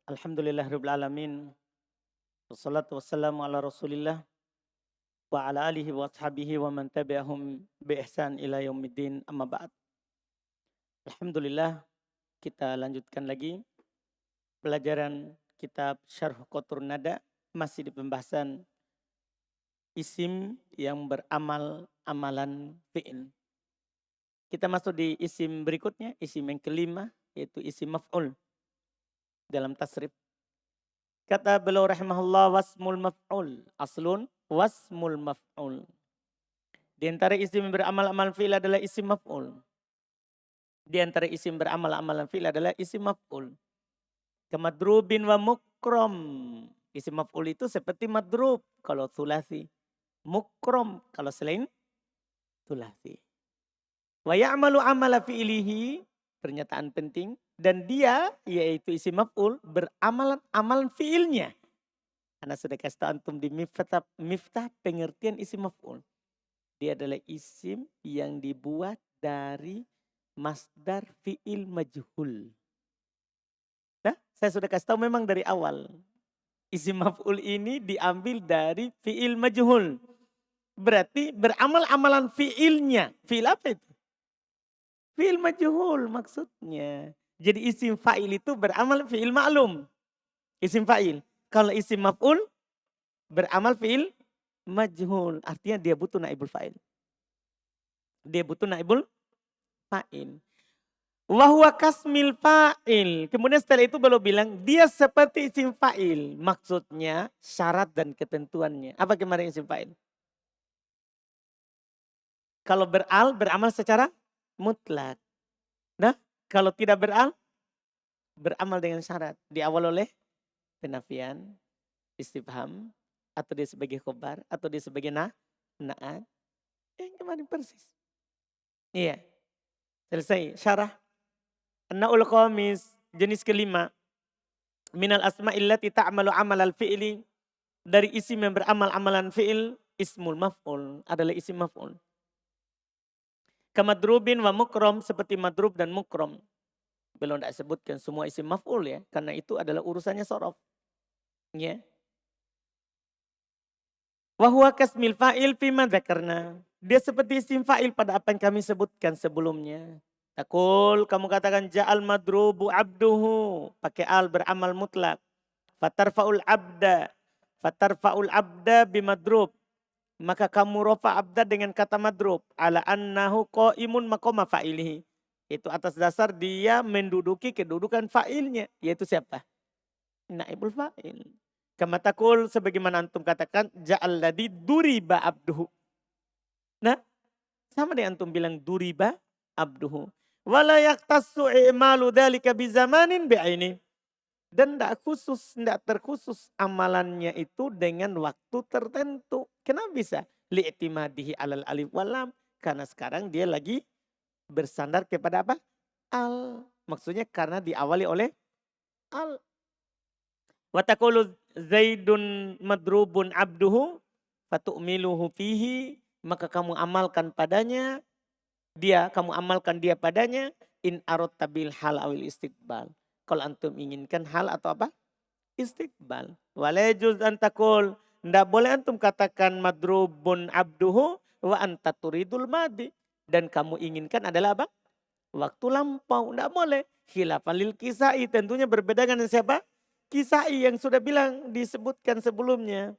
Alhamdulillahirabbil alamin. Wassalatu wassalamu ala Rasulillah wa ala alihi wa ashabihi wa man tabi'ahum bi ihsan ila yaumiddin. Amma ba'd. Alhamdulillah, kita lanjutkan lagi pelajaran kitab Syarh Qatrun Nada, masih di pembahasan isim yang beramal amalan fi'il. Kita masuk di isim berikutnya, isim yang kelima, yaitu isim maf'ul dalam tasrif. Kata beliau rahimahullah, wasmul maf'ul aslun wasmul maf'ul. Di antara isim beramal amal fi'il adalah isim maf'ul. Di antara isim beramal amalan fi'il adalah isim maf'ul. Kemadrubin wa mukrom. Isim maf'ul itu seperti madrub kalau thulathi. Mukrom kalau selain thulathi. Wa ya'malu amala fi'ilihi, pernyataan penting, dan dia yaitu isim maf'ul beramalan amalan fi'ilnya. Karena sudah kasih tahu antum di miftah pengertian isim maf'ul. Dia adalah isim yang dibuat dari masdar fi'il majhul. Nah, saya sudah kasih tahu memang dari awal. Isim maf'ul ini diambil dari fi'il majhul. Berarti beramal amalan fi'ilnya. Fi'il apa itu? Fi'il majhul maksudnya. Jadi isim fa'il itu beramal fi'il ma'lum. Isim fa'il. Kalau isim maf'ul beramal fi'il majhul. Artinya dia butuh naibul fa'il. Dia butuh naibul fa'il. Wahwa kasmil fa'il. Kemudian setelah itu beliau bilang dia seperti isim fa'il. Maksudnya syarat dan ketentuannya. Apa kemarin isim fa'il? Kalau beramal secara mutlak. Nah, kalau tidak beramal dengan syarat. Diawal oleh penafian, istifham, atau dia sebagai khobar, atau dia sebagai na'at. Yang kemarin persis. Iya. Selesai. Syarah. Na'ul khamis. Jenis kelima. Minal asma'illati ta'amalu amal al-fi'li. Dari isim yang beramal amalan fi'il. Ismul maf'ul. Adalah isim maf'ul. Kamadrubin wa mukrom. Seperti madrub dan mukrom. Belum tidak sebutkan semua isim maf'ul ya. Karena itu adalah urusannya sorof. Ya. Wahuwa kasmil fa'il fima dzakarna. Dia seperti isim fa'il pada apa yang kami sebutkan sebelumnya. Takul, kamu katakan ja'al madrubu abduhu. Pakai al beramal mutlak. Fatarfa'ul abda. Fatarfa'ul abda bimadrub. Maka kamu rofa abda dengan kata madrub. Ala annahu qa'imun maqama fa'ilihi. Itu atas dasar dia menduduki kedudukan fa'ilnya. Yaitu siapa? Naibul fa'il. Kama takul sebagaimana antum katakan ja'al ladzi duriba abduhu. Nah, sama dengan antum bilang duriba abduhu. Wala yaktassu i'malu dzalika bizamanin bi'aini. Dan tidak terkhusus amalannya itu dengan waktu tertentu. Kenapa bisa? Li'timadihi alal alif walam. Karena sekarang dia lagi bersandar kepada apa? Al. Maksudnya karena diawali oleh al. Watakulu zaidun madrubun abduhu fatu'miluhu fihi. Maka kamu amalkan padanya. Kamu amalkan dia padanya. In arot tabil hal awil istiqbal. Kalau antum inginkan hal atau apa? Istiqbal. Walajuz antakul. Tidak boleh antum katakan madrubun abduhu wa anta turidul madi. Dan kamu inginkan adalah apa? Waktu lampau. Tidak boleh. Khilafan lil kisai. Tentunya berbeda dengan siapa? Kisai yang sudah bilang disebutkan sebelumnya.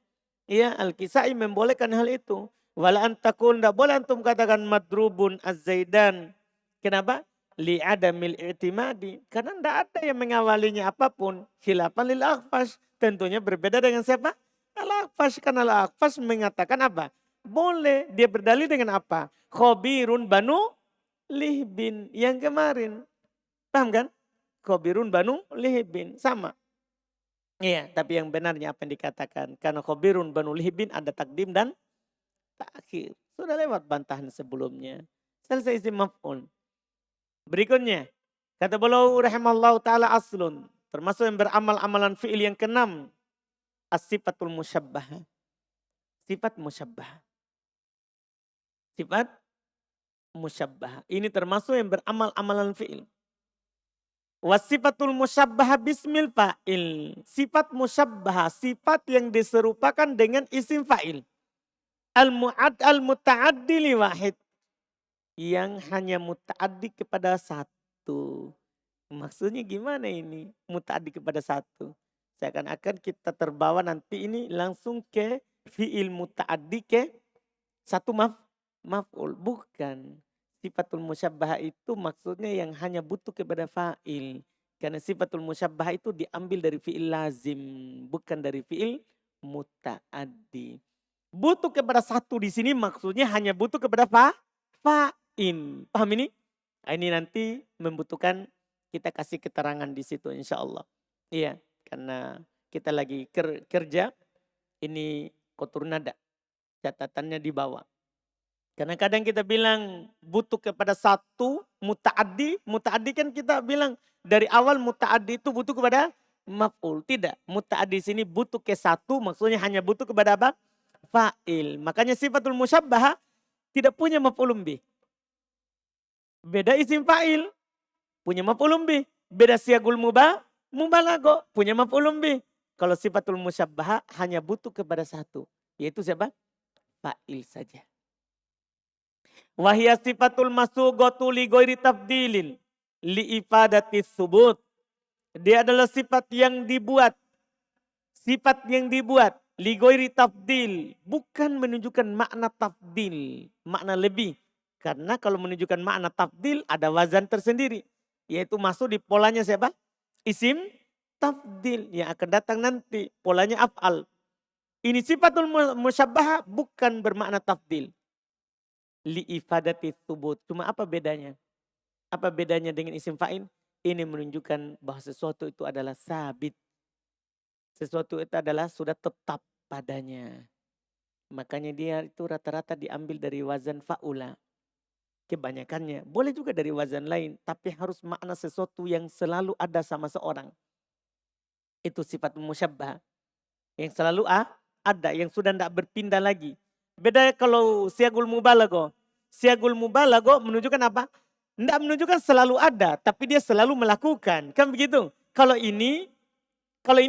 Ya, Al-Kisai membolehkan hal itu. Wala antakun, tidak boleh antum katakan madrubun az-zaidan. Kenapa? Li'adamil i'timadi. Karena tidak ada yang mengawalinya apapun. Khilafan lil akhfash. Tentunya berbeda dengan siapa? Al-akhfash. Karena al-akhfash mengatakan apa? Boleh. Dia berdalil dengan apa? Khobirun banu lihbin. Yang kemarin. Paham kan? Khobirun banu lihbin. Sama. Iya, tapi yang benarnya apa yang dikatakan. Karena khobirun banu lihbin ada takdim dan takhir. Sudah lewat bantahan sebelumnya. Selesai isim maf'ul. Berikutnya. Kata beliau rahimallahu ta'ala aslun. Termasuk yang beramal amalan fi'il yang keenam. As-sifatul musyabbah. Sifat musyabbah. Sifat musyabbah. Ini termasuk yang beramal amalan fi'il. Wasifatul musyabbah bismil fa'il. Sifat musyabbah, sifat yang diserupakan dengan isim fa'il. Al-muta'addi li wahid. Yang hanya muta'addi kepada satu. Maksudnya gimana ini? Muta'addi kepada satu. Seakan-akan kita terbawa nanti ini langsung ke fi'il muta'addi ke satu maf'ul. Bukan. Sifatul musyabbah itu maksudnya yang hanya butuh kepada fa'il. Karena sifatul musyabbah itu diambil dari fi'il lazim. Bukan dari fi'il muta'addi. Butuh kepada satu di sini maksudnya hanya butuh kepada fa'il. Paham ini? Ini nanti membutuhkan kita kasih keterangan di situ insya Allah. Iya, karena kita lagi kerja, ini kotur nada. Catatannya di bawah. Karena kadang kita bilang butuh kepada satu muta'addi. Muta'addi kan kita bilang dari awal muta'addi itu butuh kepada maf'ul. Tidak, muta'addi sini butuh ke satu maksudnya hanya butuh kepada apa? Fa'il. Makanya sifatul musyabbah tidak punya maf'ulun bih. Beda isim fa'il punya maf'ulun bih. Beda siagul mubalago punya maf'ulun bih. Kalau sifatul musyabbah hanya butuh kepada satu. Yaitu siapa? Fa'il saja. Wahia sifatul masugatu li ghairi tabdilin li ifadatis subut. Dia adalah sifat yang dibuat. Sifat yang dibuat li ghairi tabdil. Bukan menunjukkan makna tabdil. Makna lebih. Karena kalau menunjukkan makna tabdil ada wazan tersendiri. Yaitu masuk di polanya siapa? Isim tabdil yang akan datang nanti. Polanya af'al. Ini sifatul musyabbah bukan bermakna tabdil. Li ifadati thubut. Cuma apa bedanya? Apa bedanya dengan isim fa'il? Ini menunjukkan bahwa sesuatu itu adalah sabit. Sesuatu itu adalah sudah tetap padanya. Makanya dia itu rata-rata diambil dari wazan fa'ula. Kebanyakannya. Boleh juga dari wazan lain. Tapi harus makna sesuatu yang selalu ada sama seorang. Itu sifat musyabbah. Yang selalu ada. Yang sudah tidak berpindah lagi. Beda kalau siagul mubalago. Siagul mubalago menunjukkan apa? Tidak menunjukkan selalu ada, tapi dia selalu melakukan. Kan begitu? Kalau ini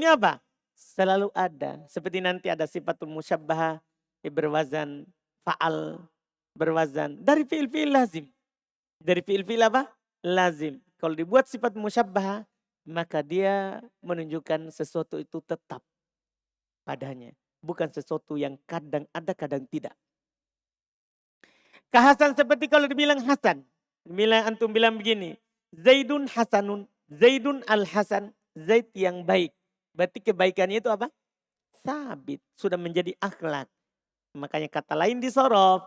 apa? Selalu ada. Seperti nanti ada sifatul musyabbah berwazan fa'al, berwazan dari fi'il-fi'il lazim. Dari fi'il-fi'il apa? Lazim. Kalau dibuat sifat musyabbah, maka dia menunjukkan sesuatu itu tetap padanya. Bukan sesuatu yang kadang ada, kadang tidak. Kehasan seperti kalau dibilang Hasan. Antum bilang begini. Zaidun Hasanun. Zaidun al-Hasan. Zaid yang baik. Berarti kebaikannya itu apa? Sabit. Sudah menjadi akhlak. Makanya kata lain disorof.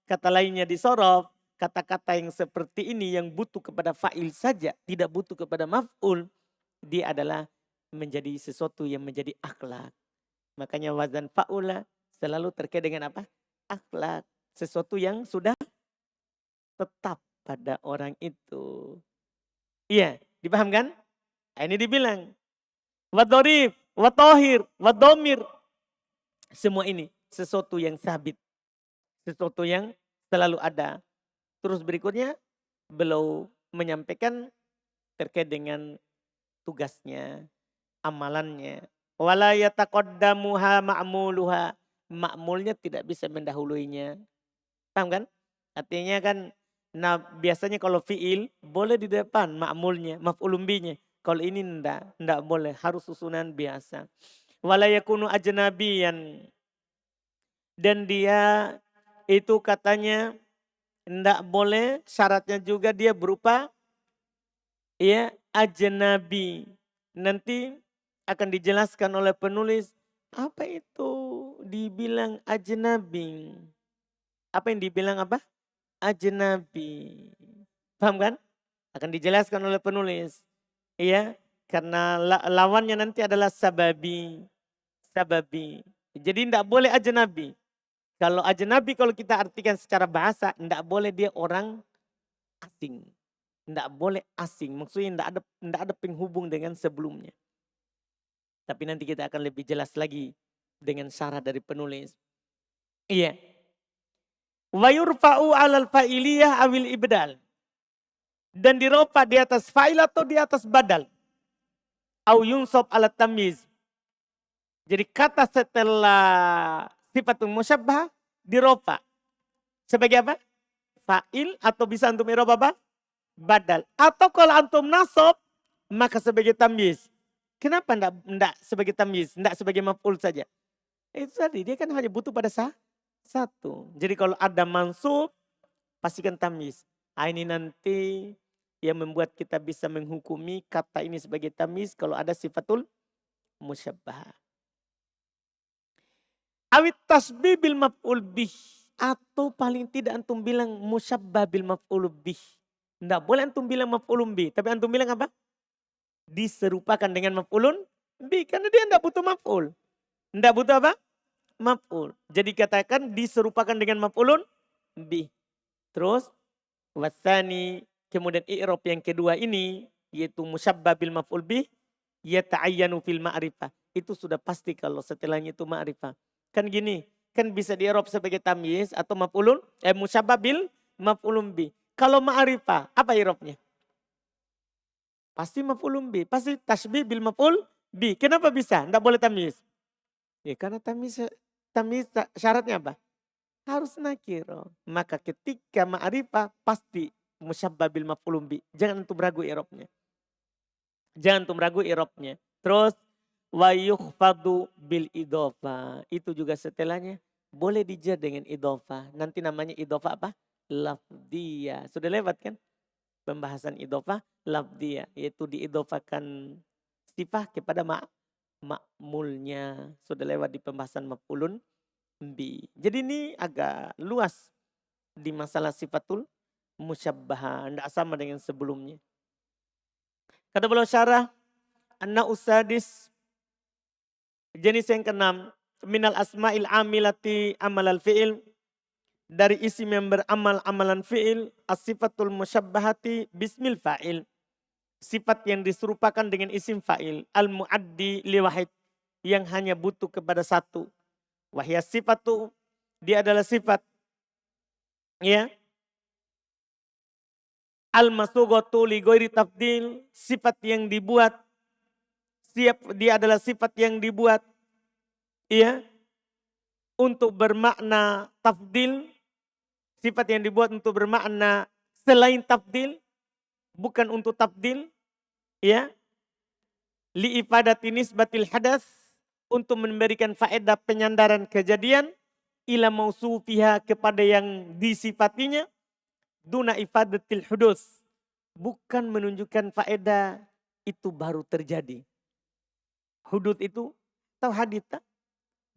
Kata lainnya disorof. Kata-kata yang seperti ini yang butuh kepada fa'il saja. Tidak butuh kepada maf'ul. Dia adalah menjadi sesuatu yang menjadi akhlak. Makanya wazan fa'ula selalu terkait dengan apa? Akhlak. Sesuatu yang sudah tetap pada orang itu. Iya, dipahamkan? Nah, ini dibilang. Wadorif, watohir, wadomir. Semua ini sesuatu yang sabit. Sesuatu yang selalu ada. Terus berikutnya beliau menyampaikan terkait dengan tugasnya, amalannya. Wala yataqaddamuha ma'muluha. Ma'mulnya tidak bisa mendahuluinya. Paham kan? Artinya kan, nah biasanya kalau fi'il boleh di depan ma'mulnya, maf'ulun bihnya. Kalau ini enggak boleh, harus susunan biasa. Wala yakunu ajnabiyan. Dan dia itu katanya enggak boleh, syaratnya juga dia berupa ya ajnabi. Nanti akan dijelaskan oleh penulis apa itu dibilang ajnabi. Apa yang dibilang apa? Ajnabi. Paham kan? Akan dijelaskan oleh penulis. Iya, karena lawannya nanti adalah sababi. Sababi. Jadi tidak boleh ajnabi. Kalau ajnabi kalau kita artikan secara bahasa, tidak boleh dia orang asing. Tidak boleh asing. Maksudnya tidak ada penghubung dengan sebelumnya. Tapi nanti kita akan lebih jelas lagi dengan syarat dari penulis. Iya. Wa yurfa'u 'alal fa'iliyah awil ibdal. Dan dirofa di atas fa'il atau di atas badal. Au yunsob ala tamyiz. Jadi kata setelah sifatul musyabbah dirofa. Sebagai apa? Fa'il atau bisa antum irofa apa? Badal. Atau kalau antum nasab maka sebagai tamyiz. Kenapa enggak sebagai tamyiz? Enggak sebagai maf'ul saja? Itu tadi dia kan hanya butuh pada satu. Jadi kalau ada mansub pastikan tamyiz. Ini nanti yang membuat kita bisa menghukumi kata ini sebagai tamyiz kalau ada sifatul musyabbah. Awit tasbih bil maf'ul bih. Atau paling tidak antum bilang musyabbah bil maf'ul bih. Enggak boleh antum bilang maf'ulun bih. Tapi antum bilang apa? Diserupakan dengan maf'ulun bih. Karena dia enggak butuh maf'ul. Enggak butuh apa? Maf'ul. Jadi katakan diserupakan dengan maf'ulun bih. Terus wasani, kemudian i'rab yang kedua ini yaitu musyabbah bil maf'ul bih yata'ayyanu fil ma'rifah. Itu sudah pasti kalau setelahnya itu ma'rifah. Kan gini, kan bisa di-i'rab sebagai tamyiz atau maf'ulun musyabbah bil maf'ulun bih. Kalau ma'rifah, apa i'rabnya? Pasti maf'ulun bih, pasti tasbih bil maf'ul bih. Kenapa bisa? Enggak boleh tamyiz. Ya karena tamyiz syaratnya apa? Harus nakiro. Maka ketika ma'rifah pasti musyabbah bil maf'ulun bih. Jangan antum ragu i'rabnya. Jangan antum ragu i'rabnya. Terus wa yukhfadu bil idhofa. Itu juga setelahnya boleh dijar dengan idhofa. Nanti namanya idhofa apa? Lafdiyah. Sudah lewat kan? Pembahasan idhofa lafdiyah. Yaitu diidhofakan sifat kepada ma'mulnya. Sudah lewat di pembahasan maf'ulun bi. Jadi ini agak luas di masalah sifatul musyabbah. Tidak sama dengan sebelumnya. Kata beliau syarah. Anna usadis. Jenis yang keenam. Minal asma'il amilati amalal fi'il. Dari isim yang beramal amalan fi'il. As-sifatul musyabbahati bismil fa'il. Sifat yang diserupakan dengan isim fa'il. Al-mu'addi liwahid. Yang hanya butuh kepada satu. Wahya sifatu, dia adalah sifat. Ya. Al-masughatu li ghairi tafdil, sifat yang dibuat. Dia adalah sifat yang dibuat. Ya. Untuk bermakna tafdil. Sifat yang dibuat untuk bermakna selain tafdil. Bukan untuk tafdil. Ya. Li ifadati nisbatil hadas. Untuk memberikan faedah penyandaran kejadian ila mausufiha kepada yang disifatinya duna ifadatil hudus, bukan menunjukkan faedah itu baru terjadi. Hudud itu tahu hadita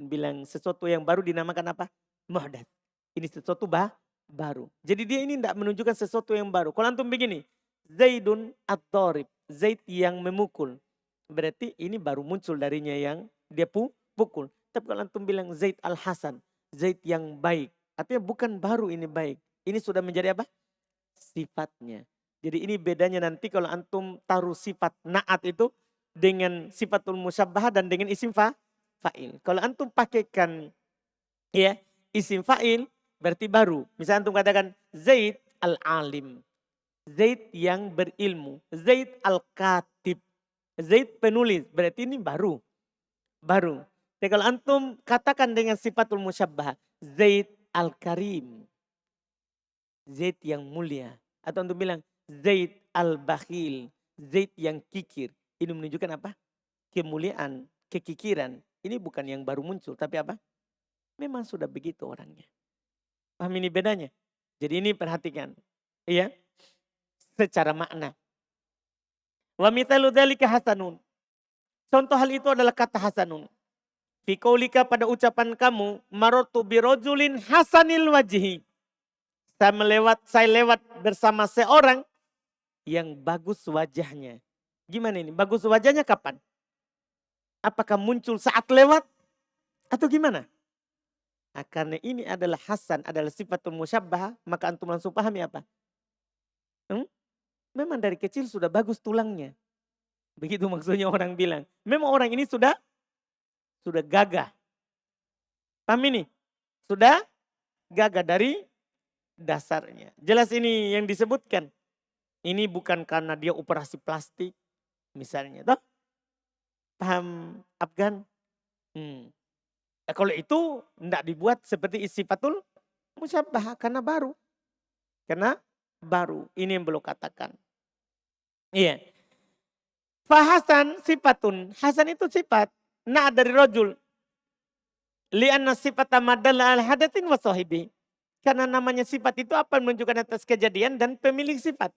bilang sesuatu yang baru dinamakan apa? Muhdats. Ini sesuatu baru. Jadi dia ini tidak menunjukkan sesuatu yang baru. Kalau antum begini, Zaidun ad-darib, Zaid yang memukul. Berarti ini baru muncul darinya yang dia pukul. Tapi kalau antum bilang Zaid al-Hasan, Zaid yang baik. Artinya bukan baru ini baik. Ini sudah menjadi apa? Sifatnya. Jadi ini bedanya nanti kalau antum taruh sifat na'at itu dengan sifatul musyabbah dan dengan isim fa'il. Kalau antum pakaikan ya isim fa'il berarti baru. Misalnya antum katakan Zaid al-alim. Zaid yang berilmu. Zaid al-katib. Zaid penulis. Berarti ini baru. Baru. Jadi kalau antum katakan dengan sifatul musyabbah. Zaid al-karim. Zaid yang mulia. Atau antum bilang Zaid al-bakhil. Zaid yang kikir. Ini menunjukkan apa? Kemuliaan, kekikiran. Ini bukan yang baru muncul. Tapi apa? Memang sudah begitu orangnya. Paham ini bedanya? Jadi ini perhatikan. Iya. Secara makna. Wa mithalu dzalika hasanun. Contoh hal itu adalah kata hasanun. Fi qaulika pada ucapan kamu, marartu birajulin hasanil wajhi. Saya lewat bersama seorang yang bagus wajahnya. Gimana ini? Bagus wajahnya kapan? Apakah muncul saat lewat? Atau gimana? Nah, karena ini adalah hasan, adalah sifatul musyabbah, maka antum langsung pahami apa? Memang dari kecil sudah bagus tulangnya. Begitu maksudnya orang bilang. Memang orang ini sudah gagah. Paham ini? Sudah gagah dari dasarnya. Jelas ini yang disebutkan. Ini bukan karena dia operasi plastik misalnya. Toh? Paham Afgan? Kalau itu tidak dibuat seperti sifatul musyabbah karena baru. Karena baru. Ini yang belum katakan. Iya. Fahasan sifatun. Hasan itu sifat. Nah dari rojul. Lianna sifat madalla al hadatin wa sahibi. Karena namanya sifat itu apa menunjukkan atas kejadian dan pemilik sifat.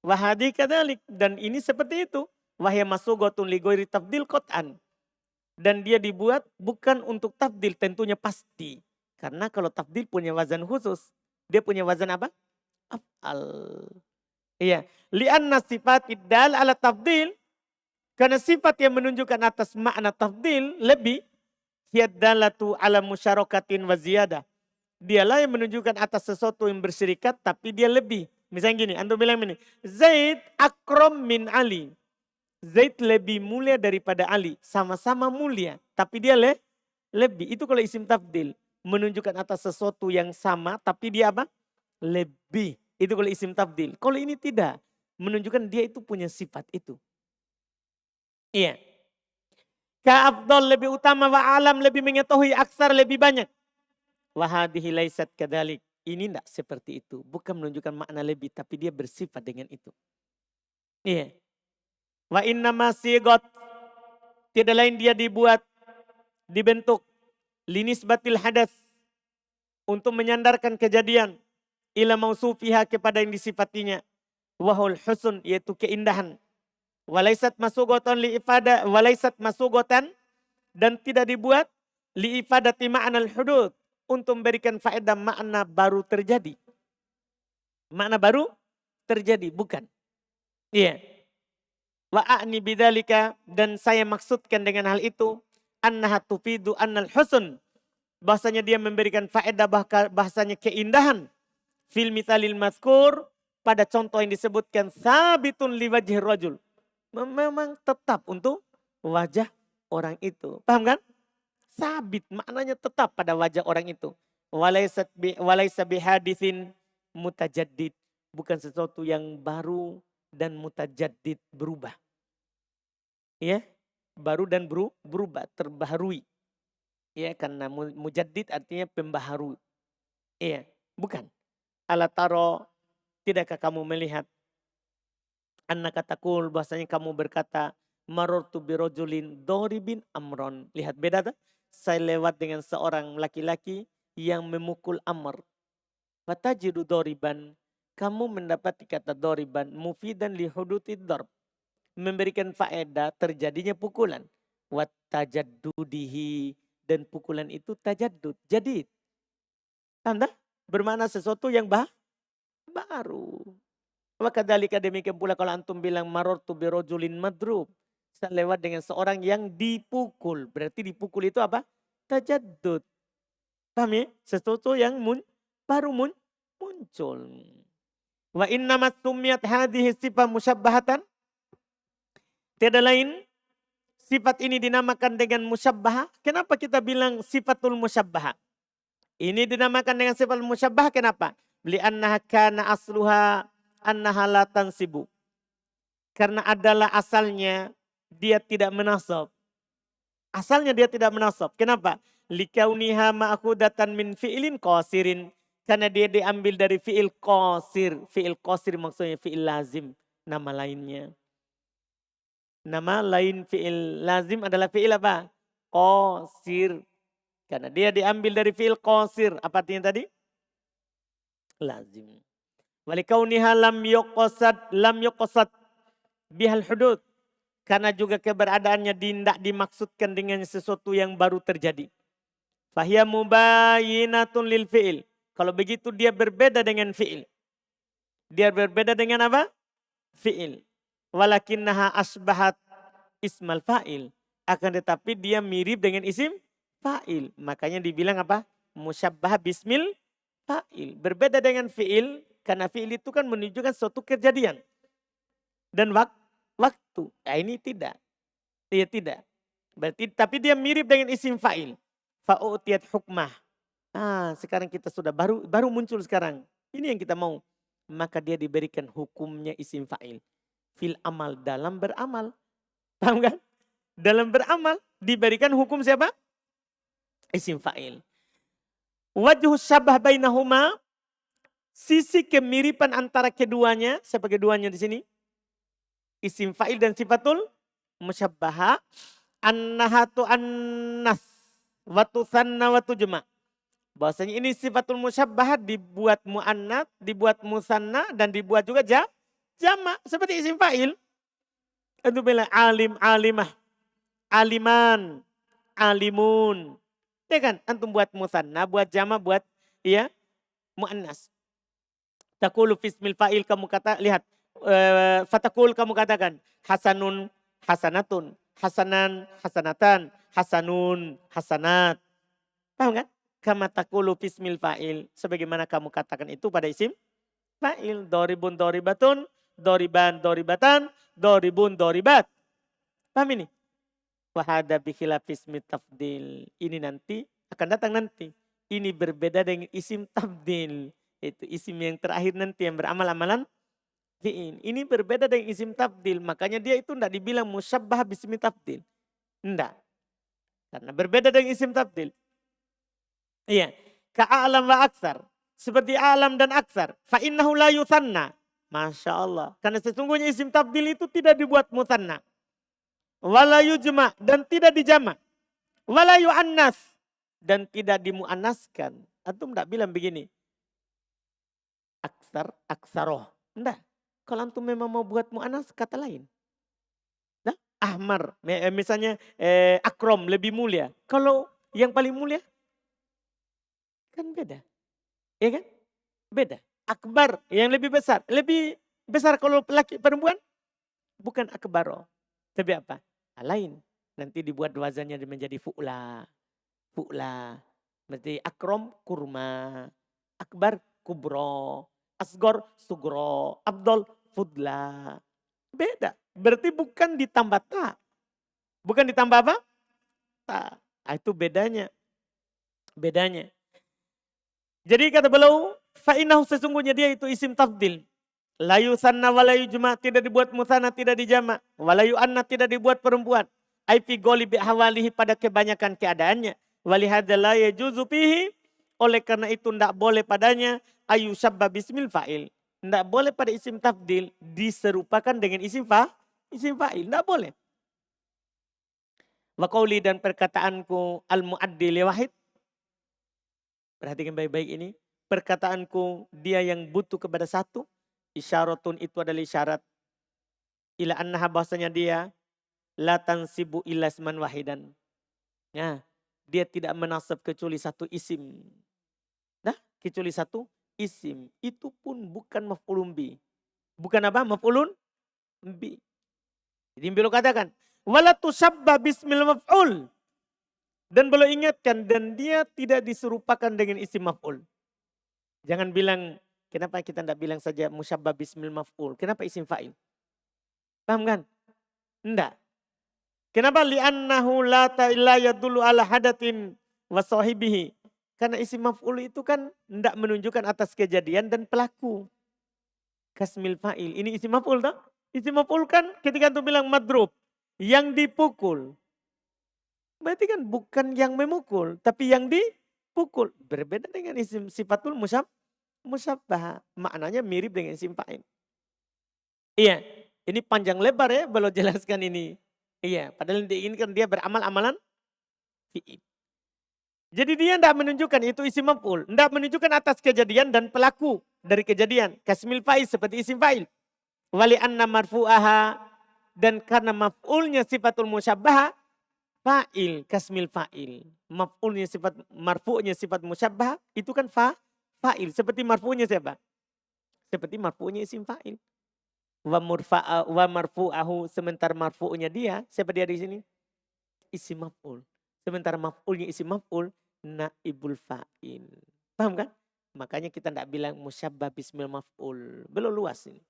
Wahadi kadalik. Dan ini seperti itu. Wahya masugotun li ghairi tafdil qat'an. Dan dia dibuat bukan untuk tafdil, tentunya pasti. Karena kalau tafdil punya wazan khusus. Dia punya wazan apa? Af'al. Iya. Lianna sifat iddal ala tafdil. Karena sifat yang menunjukkan atas makna tafdil lebih. Hiyaddalatu ala musyarakatin wa ziyadah. Dialah yang menunjukkan atas sesuatu yang berserikat tapi dia lebih. Misalnya gini, antum bilang ini. Zaid akram min Ali. Zaid lebih mulia daripada Ali. Sama-sama mulia. Tapi dia lebih. Itu kalau isim tafdil. Menunjukkan atas sesuatu yang sama tapi dia apa? Lebih. Itu kalau isim tafdil. Kalau ini tidak. Menunjukkan dia itu punya sifat itu. Iya. Ka'afdol lebih utama wa alam lebih mengetahui aksar lebih banyak. Wahadihi laisat kadalik. Ini tidak seperti itu. Bukan menunjukkan makna lebih tapi dia bersifat dengan itu. Iya. Wa inna masigot. Tidak lain dia dibuat, dibentuk. Linis batil hadas. Untuk menyandarkan kejadian. Ila mausufiha kepada yang disifatinya. Wahul husun yaitu keindahan. Walaisat masugotan li ifada. Walaisat masugotan. Dan tidak dibuat li ifadati ma'anal hudud. Untuk memberikan faedah makna baru terjadi. Makna baru terjadi, bukan. Iya. Wa'a'ni bidzalika dan saya maksudkan dengan hal itu annaha tufidu annal husn. Bahasanya dia memberikan faedah bahasanya keindahan. Fil mithalil mazkur pada contoh yang disebutkan sabitun li wajhi rajul. Memang tetap untuk wajah orang itu. Paham kan? Sabit maknanya tetap pada wajah orang itu. Walaisa bihadithin mutajaddid. Bukan sesuatu yang baru dan mutajaddid berubah. Ya, baru dan berubah, terbaharui. Ya, karena mujaddid artinya pembaharu. Iya, bukan. Ala taro, tidakkah kamu melihat? Annaka taqul bahasanya kamu berkata marortu birojulin doribin amron. Lihat beda tak? Saya lewat dengan seorang laki-laki yang memukul Amr. Fatajidu doriban. Kamu mendapati kata doriban mufidan li hudutid darb. Memberikan faedah terjadinya pukulan. Wat tajaddudihi. Dan pukulan itu tajaddud. Jadi. Tanda bermakna sesuatu yang baru. Wakadhalika demikian pula kalau antum bilang marortu birojulin madrub. Saya lewat dengan seorang yang dipukul. Berarti dipukul itu apa? Tajaddud. Paham ya? Sesuatu yang baru muncul. Wa innamat sumiyat hadhihi sifat musyabbahatan. Tiada lain sifat ini dinamakan dengan musyabbah. Kenapa kita bilang sifatul musyabbah? Ini dinamakan dengan sifat musyabbah kenapa? Li'annaha kana asluha annaha la tansibu. Karena adalah asalnya dia tidak menasab. Asalnya dia tidak menasab. Kenapa? Likauniha ma'khudatan min fi'ilin qasirin. Karena dia diambil dari fi'il qasir. Fi'il qasir maksudnya fi'il lazim. Nama lainnya. Nama lain fi'il lazim adalah fi'il apa? Qasir. Karena dia diambil dari fi'il qasir. Apa artinya tadi? Lazim. Walikauniha lam yuqasad bihal hudud. Karena juga keberadaannya tidak dimaksudkan dengan sesuatu yang baru terjadi. Fahiyya mubayyinatun lil fi'il. Kalau begitu dia berbeda dengan fi'il. Dia berbeda dengan apa? Fi'il. Walakinnaha asbahat ismal fa'il. Akan tetapi dia mirip dengan isim fa'il. Makanya dibilang apa? Musyabbah bismil fa'il. Berbeda dengan fi'il. Karena fi'il itu kan menunjukkan suatu kejadian. Dan waktu. Nah, ini tidak. Dia tidak. Berarti tapi dia mirip dengan isim fa'il. Fa'utiyat hukmah. Sekarang kita sudah baru muncul sekarang. Ini yang kita mau. maka dia diberikan hukumnya isim fa'il. Fil amal, dalam beramal. Paham kan? Dalam beramal diberikan hukum siapa? Isim fa'il. Wajhu syabah bainahuma, sisi kemiripan antara keduanya, siapa keduanya di sini? Isim fa'il dan sifatul musyabbaha, annahatu annas, watu sanna watu jema'. Bahwasanya ini sifatul musyabbaha dibuat mu'annats, dibuat musanna, dan dibuat juga jamak. Seperti isim fa'il. Itu bilang alim, alimah, aliman, alimun. Ya kan? Antum buat musanna, buat jamak, buat ya mu'annas. Taqulu fismil fa'il, kamu kata, lihat. Fatakul, kamu katakan. Hasanun, hasanatun. Hasanan, hasanatan. Hasanun, hasanat. Paham kan? Kama taqulu fismil fa'il. Sebagaimana kamu katakan itu pada isim fa'il. Doribun, doribatun. Doriban, doribatan. Doribun, doribat. Paham ini? Wahada bikhilaf ismi tafdil. Ini nanti, akan datang nanti. Ini berbeda dengan isim tafdil. Itu isim yang terakhir nanti yang beramal amalan fi'il. Ini berbeda dengan isim tafdil. Makanya dia itu tidak dibilang musyabbah bismi tafdil. Tidak. Karena berbeda dengan isim tafdil. Iya. Ka'alam wa aksar. Seperti alam dan aksar. Fa'innahu la yuthanna. Masya Allah. Karena sesungguhnya isim tafdil itu tidak dibuat mutanna. Walayu jema' dan tidak dijamak. Walayu annas dan tidak dimuannaskan. Antum tidak bilang begini. Aksar, aksaroh. Tidak. Kalau antum memang mau buat muannas, kata lain. Nah, ahmar, misalnya akrom, lebih mulia. Kalau yang paling mulia, kan beda. Ya kan? Beda. Akbar, yang lebih besar. Lebih besar kalau laki perempuan, bukan akbaro. Tapi apa? Lain. Nanti dibuat wazannya menjadi fu'la. Fu'la. Berarti akrom, kurma. Akbar, kubro. Asgor, sugro. Abdol, fudla. Beda. Berarti bukan ditambah ta. Bukan ditambah apa? Ta. Itu bedanya. Bedanya. Jadi kata beliau, fa'inahu sesungguhnya dia itu isim tafdil. Layu sanna walayu juma, tidak dibuat musana, tidak dijama. Walayu anna, tidak dibuat perempuan. Aifi goli bihawalihi, pada kebanyakan keadaannya. Walihadala yajuzu fihi, oleh karena itu tidak boleh padanya ayu syabba bismil fa'il. Tidak boleh pada isim tafdil diserupakan dengan isim fa'il. Tidak boleh. Wa qauli, dan perkataanku al-mu'addi li wahid. Perhatikan baik-baik ini. Perkataanku dia yang butuh kepada satu. Isyaratun, itu adalah isyarat. Ila annaha, bahasanya dia la tansibu illa isman wahidan. Nah, dia tidak menasab kecuali satu isim. Nah, kecuali satu isim. Itu pun bukan maf'ulun bi. Bukan apa? Maf'ulun bi. Jadi beliau katakan, wala tusabba bismil maf'ul. Dan beliau ingatkan, dan dia tidak diserupakan dengan isim maf'ul. Jangan bilang, kenapa kita tidak bilang saja musyabbah bismil maf'ul? Kenapa isim fa'il? Paham kan? Enggak. Kenapa? Li'annahu la yadullu ala hadatin wa sahibihi. Karena isim maf'ul itu kan enggak menunjukkan atas kejadian dan pelaku. Kasmil fa'il. Ini isim maf'ul tak? Isim maf'ul kan ketika itu bilang madrub. Yang dipukul. Berarti kan bukan yang memukul. Tapi yang dipukul. Berbeda dengan isim sifatul musyabbah. Maknanya mirip dengan isim fa'il. Iya. Ini panjang lebar ya. Belum jelaskan ini. Iya. Padahal yang diinginkan dia beramal amalan fi'il. Jadi dia tidak menunjukkan itu isim maf'ul. Tidak menunjukkan atas kejadian dan pelaku dari kejadian. Kasmil fa'il, seperti isim fa'il. Wali anna marfu'aha, dan karena maf'ulnya sifatul musyabbah, fa'il, kasmil fa'il. Maf'ulnya sifat, marfu'nya sifat musyabbah, itu kan fa'il. Seperti marfu'nya siapa? Seperti marfu'nya isim fa'il. Wa marfu'ahu, sementara marfu'nya dia, siapa dia di sini? Isim maf'ul. Sementara maf'ulnya isim maf'ul, naibul fa'il. Paham kan? Makanya kita tidak bilang musyabbah bismil maf'ul. Belum luas ini.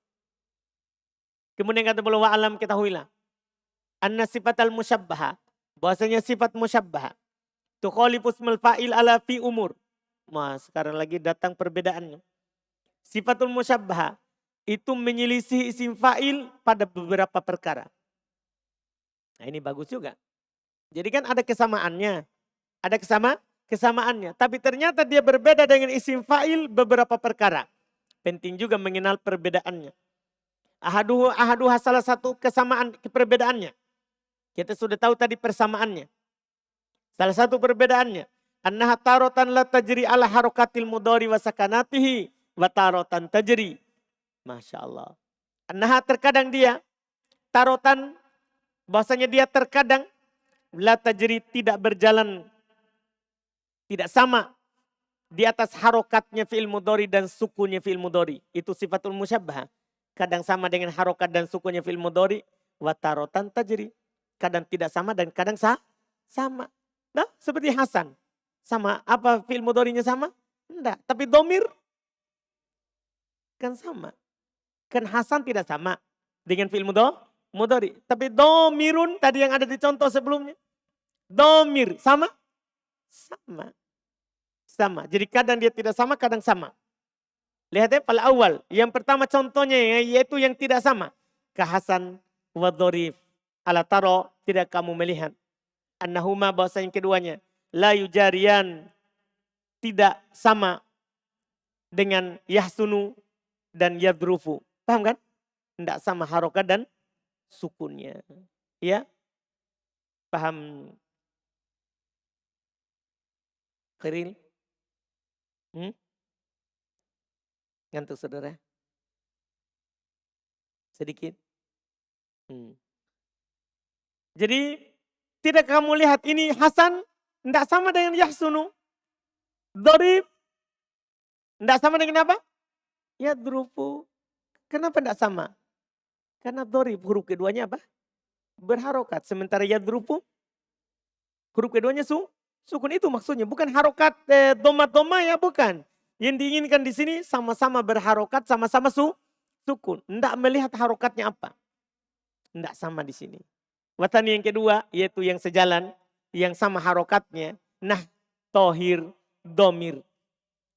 Kemudian kata beliau, wa'alam, ketahuilah. Anna sifat al-musyabbaha. Bahasanya sifat musyabbaha. Tukhalifu ismul fa'il ala fi umur. Sekarang lagi datang perbedaannya. Sifatul musyabbah itu menyelisih isim fa'il pada beberapa perkara. Nah ini bagus juga. Jadi kan ada kesamaannya. Ada kesamaannya. Tapi ternyata dia berbeda dengan isim fa'il beberapa perkara. Penting juga mengenal perbedaannya. Ahaduha salah satu kesamaan perbedaannya. Kita sudah tahu tadi persamaannya. Salah satu perbedaannya. Annaha tarotan la tajri ala harokatil mudhari wa sakanatihi wa tarotan tajri. Masya Allah. Annaha terkadang dia tarotan bahwasanya dia terkadang la tajri tidak berjalan tidak sama di atas harokatnya fi'il mudhari dan sukunnya fi'il mudhari. Itu sifatul musyabbah. Kadang sama dengan harokat dan sukunnya fi'il mudhari. Wa tarotan tajri. Kadang tidak sama dan kadang sama. Nah, seperti Hasan. Sama apa fi'il mudharinya sama? Enggak. Tapi domir kan sama. Kan Hasan tidak sama dengan fi'il mudhari. Tapi domirun tadi yang ada di contoh sebelumnya. Domir sama? Sama. Jadi kadang dia tidak sama, kadang sama. Lihat ya, fal awal. Yang pertama contohnya yaitu yang tidak sama. Kahasan wa dhorif. Ala taro, tidak kamu melihat. Annahuma bahasa yang keduanya. La yujarian. Tidak sama dengan yahsunu dan yadrufu. Paham kan? Tidak sama harokat dan sukunnya. Ya? Paham? Khairil? Ngantuk saudara? Sedikit? Jadi tidak kamu lihat ini Hasan tidak sama dengan Yahsunu. Dorib tidak sama dengan apa? Yadrufu. Kenapa tidak sama? Karena dorib huruf keduanya apa? Berharokat. Sementara yadrufu huruf keduanya sukun, itu maksudnya. Bukan harokat doma-doma ya, bukan. Yang diinginkan di sini sama-sama berharokat, sama-sama sukun. Tidak melihat harokatnya apa. Tidak sama di sini. Watani yang kedua yaitu yang sejalan, yang sama harokatnya. Nah, tohir, domir.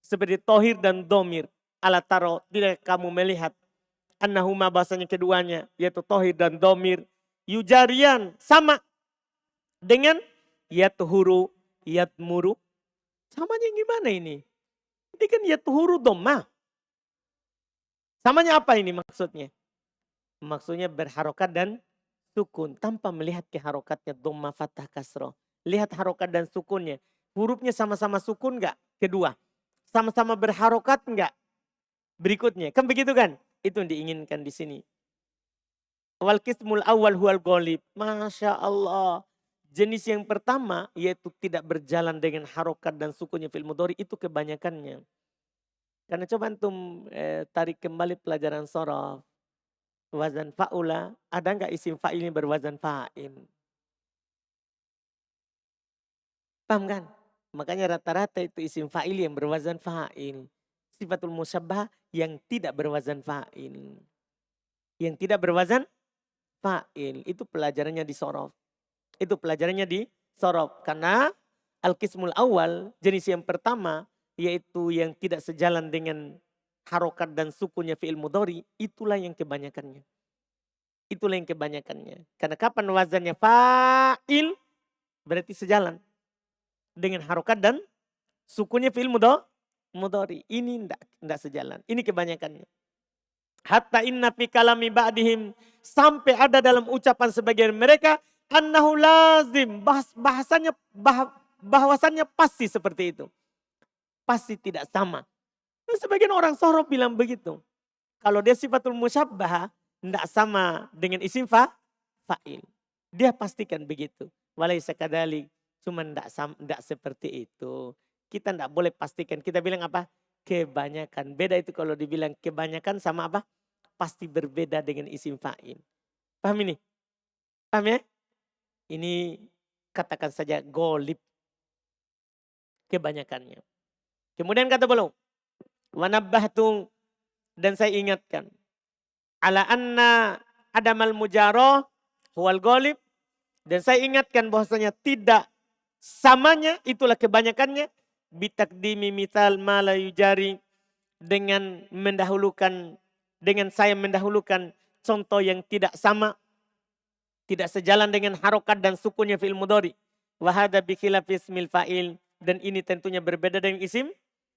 Seperti tohir dan domir. Ala taro, tidak kamu melihat. Annahuma bahasanya keduanya, yaitu tohir dan domir. Yujarian, sama dengan yatuhuru, yatmuru. Samanya gimana ini? Ini kan yatuhuru doma. Samanya apa ini maksudnya? Maksudnya berharokat dan sukun. Tanpa melihat ke harokatnya doma, fathah, kasroh. Lihat harokat dan sukunnya. Hurufnya sama-sama sukun enggak? Kedua. Sama-sama berharokat enggak? Berikutnya. Kan begitu kan? Itu yang diinginkan di sini. Wal qismul awal huwal ghalib. Masya Allah. Jenis yang pertama yaitu tidak berjalan dengan harokat dan sukunnya fil mudhari, itu kebanyakannya. Karena coba antum tarik kembali pelajaran sorof. Wazan fa'ula, ada enggak isim fa'ilnya berwazan fa'il? Paham kan? Makanya rata-rata itu isim fa'il yang berwazan fa'il. Sifatul musyabbah yang tidak berwazan fa'il. Yang tidak berwazan fa'il. Itu pelajarannya di sorof. Itu pelajarannya di sorof. Karena al-qismul awal, jenis yang pertama, yaitu yang tidak sejalan dengan harokat dan sukunnya fi'il mudhari, itulah yang kebanyakannya. Itulah yang kebanyakannya. Karena kapan wazannya fa'il, berarti sejalan dengan harokat dan sukunnya fi'il mudhari. Ini tidak sejalan. Ini kebanyakannya. Hatta inna fi kalami ba'dihim, sampai ada dalam ucapan sebagian mereka, annahu lazim, bahwasannya pasti seperti itu. Pasti tidak sama. Dan sebagian orang sorof bilang begitu. Kalau dia sifatul musyabbah, tidak sama dengan isim fa'il. Dia pastikan begitu. Walaysa kadzalik, cuma tidak seperti itu. Kita tidak boleh pastikan. Kita bilang apa? Kebanyakan. Beda itu kalau dibilang kebanyakan sama apa? Pasti berbeda dengan isim fa'il. Paham ini? Paham ya? Ini katakan saja golib. Kebanyakannya. Kemudian kata beliau. Wanabbahtu, dan saya ingatkan. Ala anna adamal mujaroh huwal golib. Dan saya ingatkan bahwasanya tidak samanya, itulah kebanyakannya. Bitakdimi misal ma la yujari, dengan saya mendahulukan contoh yang tidak sama, tidak sejalan dengan harokat dan sukunnya fi'il mudhari. Wa hadza bi khilafi ismil fa'il, dan ini tentunya berbeda dengan isim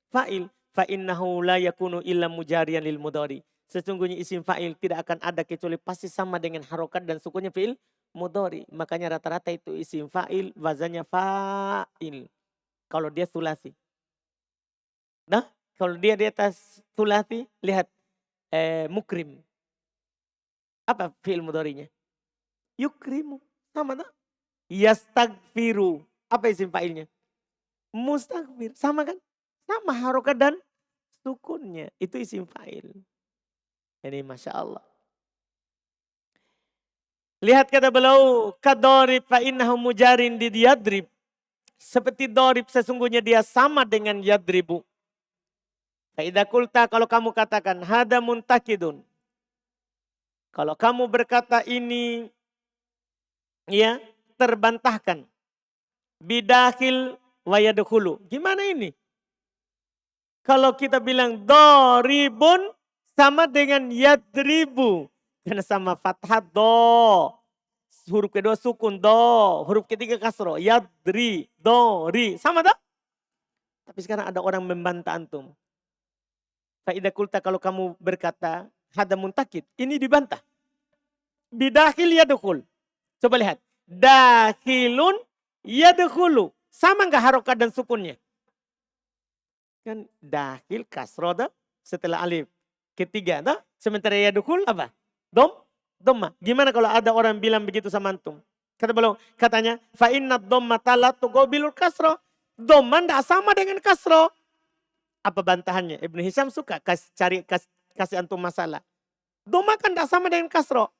fa'il. Fa innahu la yakunu illa mujariyan lil mudhari. Sesungguhnya isim fa'il tidak akan ada kecuali pasti sama dengan harokat dan sukunnya fi'il mudhari. Makanya rata-rata itu isim fa'il wazannya fa'il. Kalau dia sulasi. Nah, kalau dia di atas sulasi, lihat mukrim. Apa fi'il mudhari'nya? Yukrimu. Sama tak? Yastagfiru. Apa isim fa'ilnya? Mustagfir. Sama kan? Sama harokat dan sukunnya. Itu isim fa'il. Ini Masya Allah. Lihat kata beliau. Kadorib fa'innahu mujarin di yadrib. Seperti dorib sesungguhnya dia sama dengan yadribu. Fa'idha kulta kalau kamu katakan. Hada muntakidun. Kalau kamu berkata ini ya terbantahkan. Bidahil wayadkhulu. Gimana ini? Kalau kita bilang doribun sama dengan yadribu. Karena sama fathah do. Huruf kedua sukun do. Huruf ketiga kasro. Yadri, dori. Sama tak? Tapi sekarang ada orang membantah antum. Faidah kulta kalau kamu berkata hada muntakid. Ini dibantah. Bidahil yadkhul. Coba lihat. Dakhilun yadkhulu. Sama enggak harokat dan sukunnya? Kan dakhil kasro dah setelah alif. Ketiga dah. Sementara yadkhul apa? Domma. Gimana kalau ada orang bilang begitu sama antum? Katanya fa inna domma talat tuqabilul kasro. Domma enggak sama dengan kasro. Apa bantahannya? Ibnu Hisham suka kasih antum masalah. Domma kan enggak sama dengan kasro.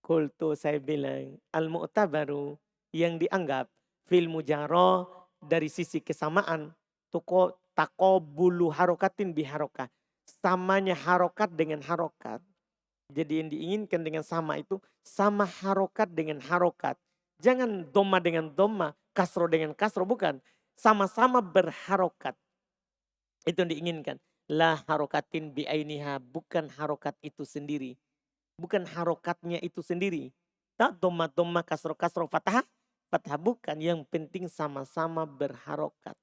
Kultu saya bilang al-mu'tabaru yang dianggap fil mujarrah dari sisi kesamaan takobulu harokatin biharokah. Samanya harokat dengan harokat. Jadi yang diinginkan dengan sama itu sama harokat dengan harokat. Jangan doma dengan doma, kasro dengan kasro, bukan. Sama-sama berharokat. Itu yang diinginkan. La harokatin bi'ainiha, bukan harokat itu sendiri. Bukan harokatnya itu sendiri. Tak doma-doma kasro-kasro fathah. Fathah bukan, yang penting sama-sama berharokat.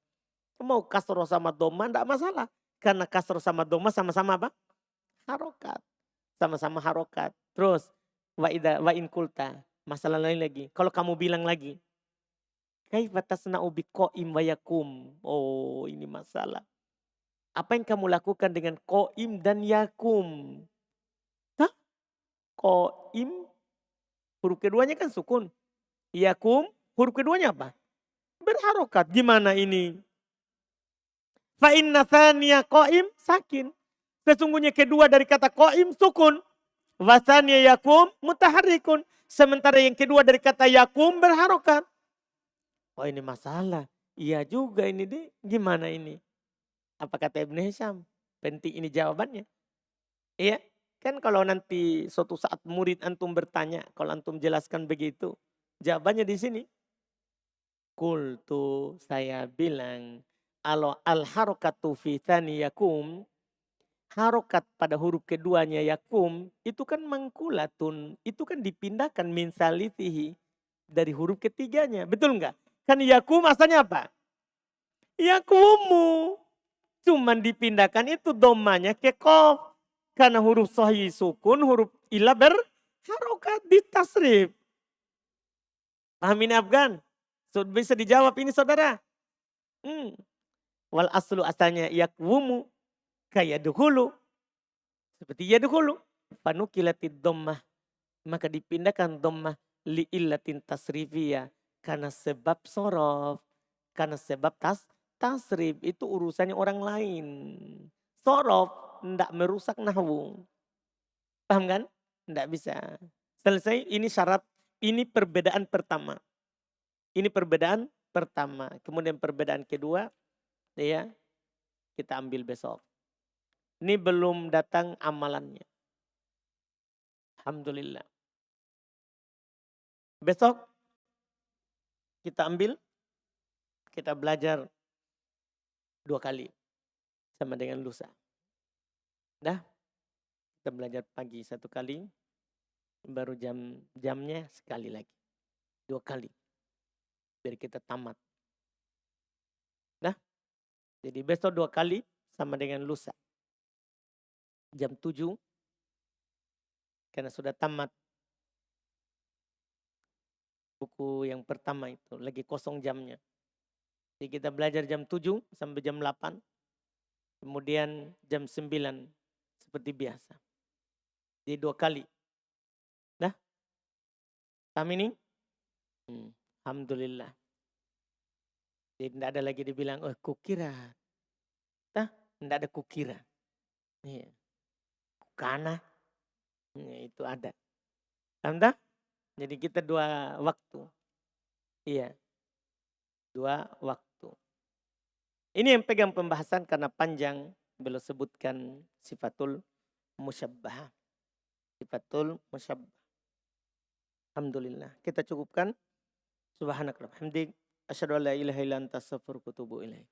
Mau kasro sama doma tidak masalah. Karena kasro sama doma sama-sama apa? Harokat. Sama-sama harokat. Terus wa in kulta. Masalah lain lagi. Kalau kamu bilang lagi. Kaifa tasna'u biqaim wa yakum. Oh ini masalah. Apa yang kamu lakukan dengan qaim dan yakum? Qaim, huruf keduanya kan sukun. Yakum, huruf keduanya apa? Berharokat. Gimana ini? Fa inna thaniya qaim sakin. Sesungguhnya kedua dari kata qaim sukun. Wasanya yakum mutaharrikun. Sementara yang kedua dari kata yakum berharokat. Oh ini masalah. Iya juga ini deh. Gimana ini? Apa kata Ibnu Hisham? Penting ini jawabannya. Iya. Kan kalau nanti suatu saat murid antum bertanya, kalau antum jelaskan begitu, jawabannya di sini. Kultu saya bilang, al harokatu fi tsani yakum, harokat pada huruf keduanya yakum, itu kan mangkulatun, itu kan dipindahkan min salitihi dari huruf ketiganya, betul enggak? Kan yakum asalnya apa? Yakumu. Cuman dipindahkan itu domanya ke kof. Karena huruf sahih sukun, huruf ilah berharokat di tasrif. Paham ini Afgan? Bisa dijawab ini saudara. Wal aslu asalnya yakwumu kayaduhulu. Seperti yaduhulu. Panukilatid dhammah. Maka dipindahkan dhammah li illatin tasrifiyah. Karena sebab sorof. Karena sebab tasrif. Itu urusannya orang lain. Sorof. Tidak merusak nahwu. Paham kan? Tidak bisa. Selesai, ini syarat, ini perbedaan pertama. Ini perbedaan pertama. Kemudian perbedaan kedua, ya kita ambil besok. Ini belum datang amalannya. Alhamdulillah. Besok kita ambil, kita belajar 2 kali. Sama dengan lusa. Dah, kita belajar pagi satu kali, baru jamnya sekali lagi. 2 kali. Biar kita tamat. Dah, jadi besok 2 kali sama dengan lusa. Jam 7 karena sudah tamat buku yang pertama itu, lagi kosong jamnya. Jadi kita belajar jam 7 sampai jam 8, kemudian jam 9 seperti biasa. Jadi 2 kali. Dah, paham ini? Alhamdulillah. Jadi tidak ada lagi dibilang, oh kukira. Dah, tidak ada kukira. Iya. Kukana. Itu ada. Paham tak? Jadi kita 2 waktu. Iya. 2 waktu. Ini yang pegang pembahasan karena panjang. Beliau sebutkan sifatul musyabbah. Sifatul musyabbah. Alhamdulillah. Kita cukupkan. Subhanakallahumma hamdik. Asyhadu an la ilaha illa anta astaghfiruka wa atubu ilaik.